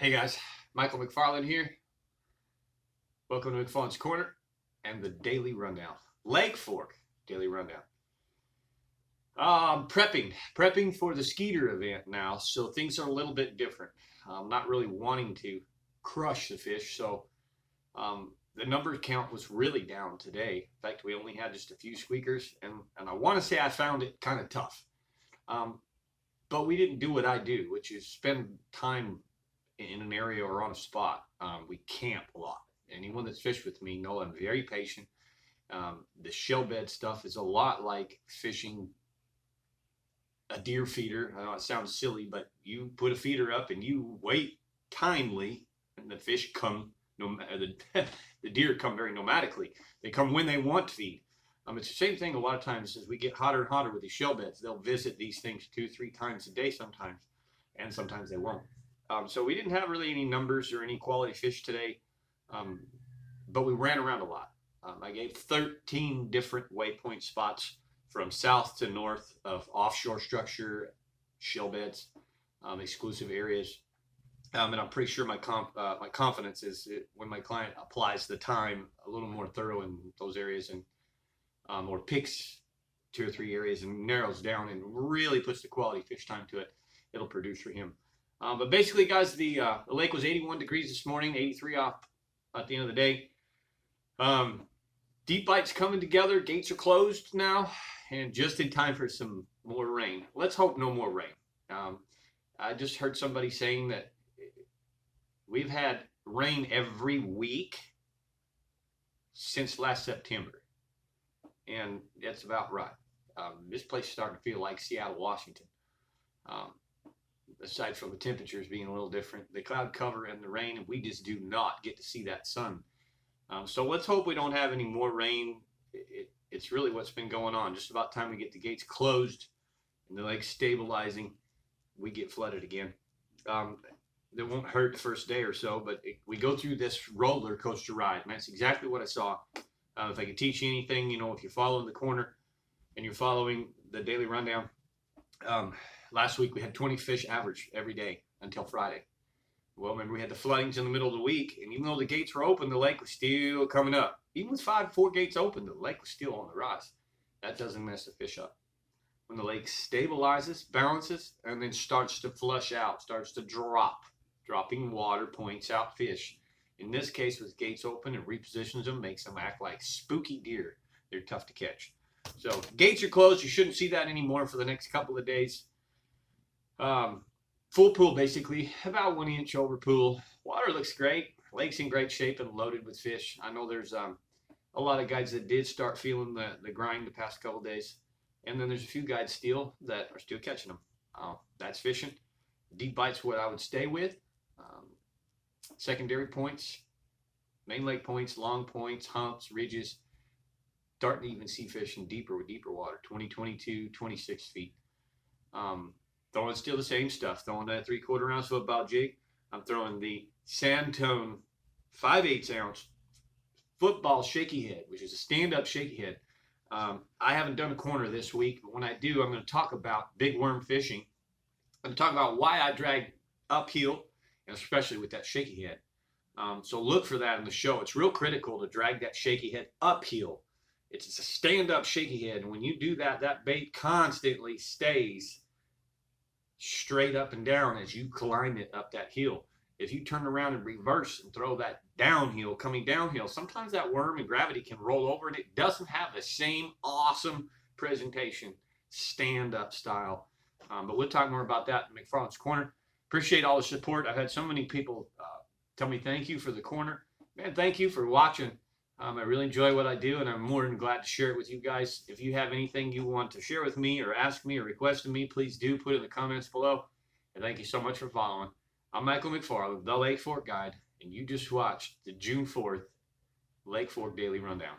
Hey guys, Michael McFarland here. Welcome to McFarland's Corner and the Daily Rundown. Lake Fork Daily Rundown. Prepping for the Skeeter event now, so things are a little bit different. I'm not really wanting to crush the fish, so the number count was really down today. In fact, we only had just a few squeakers, and I want to say I found it kind of tough. But we didn't do what I do, which is spend time in an area or on a spot. We camp a lot. Anyone that's fished with me know I'm very patient. The shell bed stuff is a lot like fishing a deer feeder. I know it sounds silly, but you put a feeder up and you wait kindly, and the fish come. The deer come very nomadically. They come when they want to feed. It's the same thing a lot of times as we get hotter and hotter with these shell beds. They'll visit these things 2-3 times a day sometimes, and sometimes they won't. So we didn't have really any numbers or any quality fish today, but we ran around a lot. I gave 13 different waypoint spots from south to north of offshore structure, shell beds, exclusive areas. And I'm pretty sure my confidence is when my client applies the time a little more thorough in those areas and or picks 2 or 3 areas and narrows down and really puts the quality fish time to it, it'll produce for him. But basically, guys, the lake was 81 degrees this morning, 83 off at the end of the day. Deep bites coming together. Gates are closed now, and just in time for some more rain. Let's hope no more rain. I just heard somebody saying that we've had rain every week since last September, and that's about right. This place is starting to feel like Seattle, Washington. Aside from the temperatures being a little different, the cloud cover and the rain, and we just do not get to see that sun. So let's hope we don't have any more rain. It's really what's been going on. Just about time we get the gates closed and the lake stabilizing, we get flooded again. That won't hurt the first day or so, but we go through this roller coaster ride, and that's exactly what I saw. If I could teach you anything, if you're following the corner and you're following the daily rundown, last week we had 20 fish average every day until Friday. Well, remember we had the floodings in the middle of the week, and even though the gates were open, the lake was still coming up. Even with 4 gates open, the lake was still on the rise. That doesn't mess the fish up. When the lake stabilizes, balances, and then starts to flush out, starts to drop, dropping water points out fish. In this case, with gates open, it repositions them, makes them act like spooky deer. They're tough to catch. So gates are closed. You shouldn't see that anymore for the next couple of days. Full pool, basically, about 1 inch over pool. Water looks great. Lake's in great shape and loaded with fish. I know there's a lot of guides that did start feeling the grind the past couple of days. And then there's a few guides still that are still catching them. That's fishing. Deep bites what I would stay with. Secondary points, main lake points, long points, humps, ridges. Starting to even see fish in deeper water, 20, 22, 26 feet. Throwing still the same stuff. Throwing that 3/4 ounce football jig. I'm throwing the Sandtone 5/8 ounce football shaky head, which is a stand-up shaky head. I haven't done a corner this week, but when I do, I'm going to talk about big worm fishing. I'm going to talk about why I drag uphill, and especially with that shaky head. So look for that in the show. It's real critical to drag that shaky head uphill. It's a stand-up shaky head, and when you do that, that bait constantly stays straight up and down as you climb it up that hill. If you turn around and reverse and throw that downhill, coming downhill, sometimes that worm and gravity can roll over, and it doesn't have the same awesome presentation, stand-up style. But we'll talk more about that in McFarland's Corner. Appreciate all the support. I've had so many people tell me thank you for the corner. Man, thank you for watching. I really enjoy what I do, and I'm more than glad to share it with you guys. If you have anything you want to share with me or ask me or request of me, please do put it in the comments below. And thank you so much for following. I'm Michael McFarland, the Lake Fork Guide, and you just watched the June 4th Lake Fork Daily Rundown.